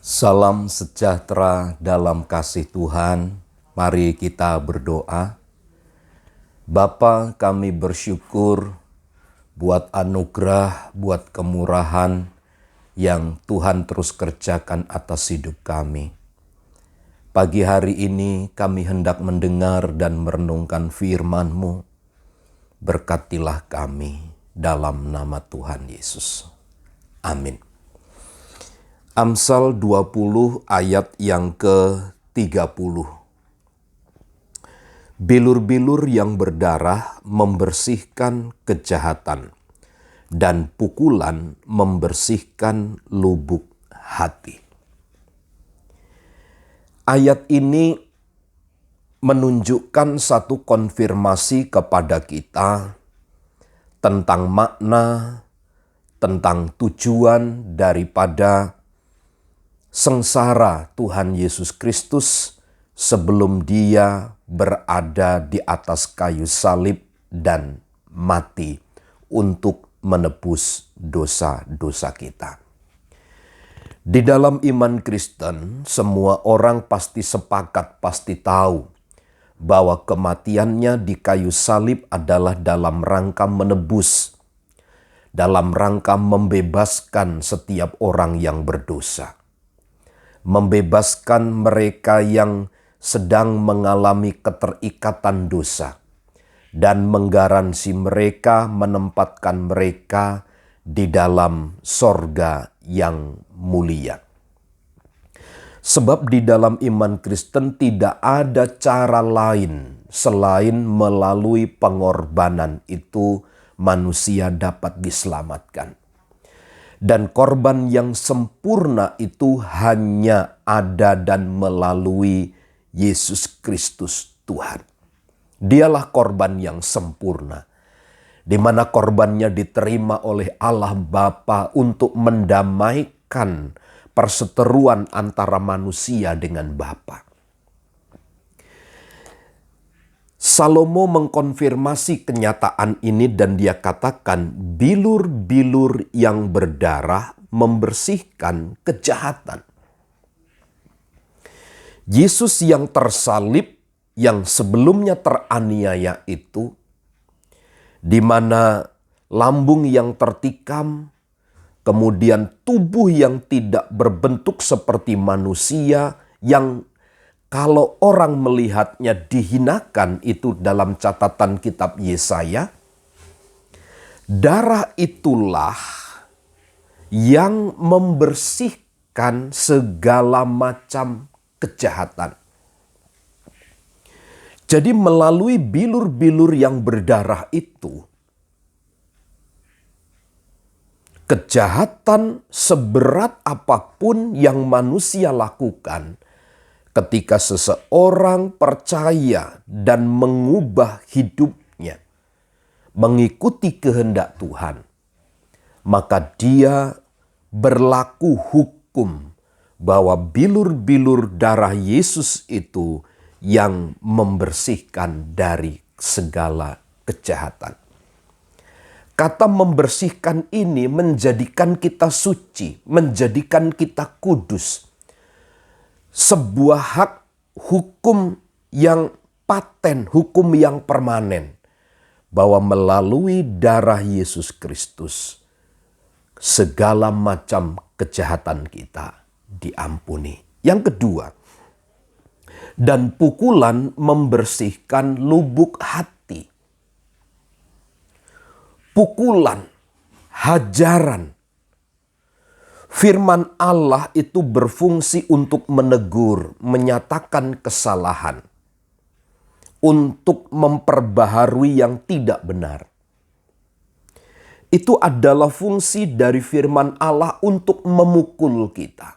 Salam sejahtera dalam kasih Tuhan. Mari kita berdoa. Bapa, kami bersyukur buat anugerah, buat kemurahan yang Tuhan terus kerjakan atas hidup kami. Pagi hari ini kami hendak mendengar dan merenungkan firman-Mu. Berkatilah kami dalam nama Tuhan Yesus. Amin. Amsal 20 ayat yang ke-30. Bilur-bilur yang berdarah membersihkan kejahatan, dan pukulan membersihkan lubuk hati. Ayat ini menunjukkan satu konfirmasi kepada kita tentang makna, tentang tujuan daripada sengsara Tuhan Yesus Kristus sebelum Dia berada di atas kayu salib dan mati untuk menebus dosa-dosa kita. Di dalam iman Kristen, semua orang pasti sepakat, pasti tahu bahwa kematiannya di kayu salib adalah dalam rangka menebus, dalam rangka membebaskan setiap orang yang berdosa. Membebaskan mereka yang sedang mengalami keterikatan dosa dan menggaransi mereka, menempatkan mereka di dalam sorga yang mulia. Sebab di dalam iman Kristen tidak ada cara lain selain melalui pengorbanan itu manusia dapat diselamatkan. Dan korban yang sempurna itu hanya ada dan melalui Yesus Kristus Tuhan. Dialah korban yang sempurna, di mana korbannya diterima oleh Allah Bapa untuk mendamaikan perseteruan antara manusia dengan Bapa. Salomo mengkonfirmasi kenyataan ini dan dia katakan bilur-bilur yang berdarah membersihkan kejahatan. Yesus yang tersalib, yang sebelumnya teraniaya itu, di mana lambung yang tertikam, kemudian tubuh yang tidak berbentuk seperti manusia, yang kalau orang melihatnya dihinakan, itu dalam catatan kitab Yesaya. Darah itulah yang membersihkan segala macam kejahatan. Jadi melalui bilur-bilur yang berdarah itu, kejahatan seberat apapun yang manusia lakukan, ketika seseorang percaya dan mengubah hidupnya, mengikuti kehendak Tuhan, maka dia berlaku hukum bahwa bilur-bilur darah Yesus itu yang membersihkan dari segala kejahatan. Kata membersihkan ini menjadikan kita suci, menjadikan kita kudus. Sebuah hak hukum yang paten, hukum yang permanen. Bahwa melalui darah Yesus Kristus, segala macam kejahatan kita diampuni. Yang kedua, dan pukulan membersihkan lubuk hati. Pukulan, hajaran. Firman Allah itu berfungsi untuk menegur, menyatakan kesalahan, untuk memperbaharui yang tidak benar. Itu adalah fungsi dari firman Allah untuk memukul kita,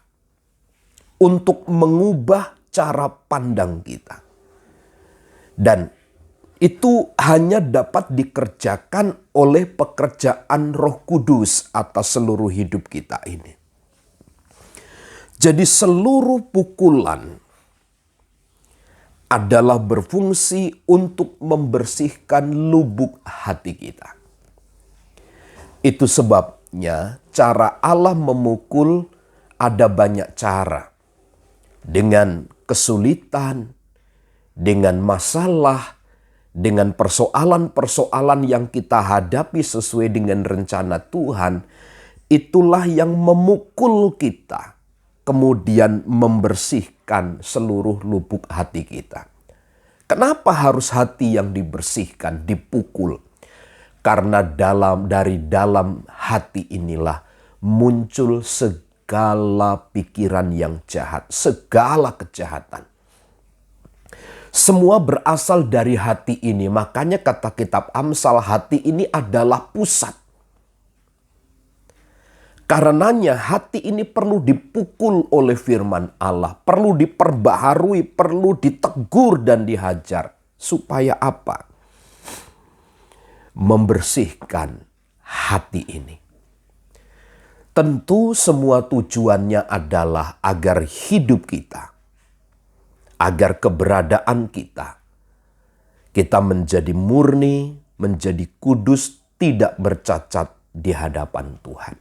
untuk mengubah cara pandang kita. Dan itu hanya dapat dikerjakan oleh pekerjaan Roh Kudus atas seluruh hidup kita ini. Jadi seluruh pukulan adalah berfungsi untuk membersihkan lubuk hati kita. Itu sebabnya cara Allah memukul ada banyak cara. Dengan kesulitan, dengan masalah, dengan persoalan-persoalan yang kita hadapi sesuai dengan rencana Tuhan, itulah yang memukul kita, kemudian membersihkan seluruh lubuk hati kita. Kenapa harus hati yang dibersihkan, dipukul? Karena dari dalam hati inilah muncul segala pikiran yang jahat, segala kejahatan. Semua berasal dari hati ini. Makanya kata kitab Amsal, hati ini adalah pusat. Karenanya hati ini perlu dipukul oleh firman Allah. Perlu diperbaharui, perlu ditegur dan dihajar. Supaya apa? Membersihkan hati ini. Tentu semua tujuannya adalah agar hidup kita, agar keberadaan kita menjadi murni, menjadi kudus, tidak bercacat di hadapan Tuhan.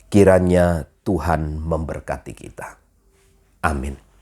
Kiranya Tuhan memberkati kita. Amin.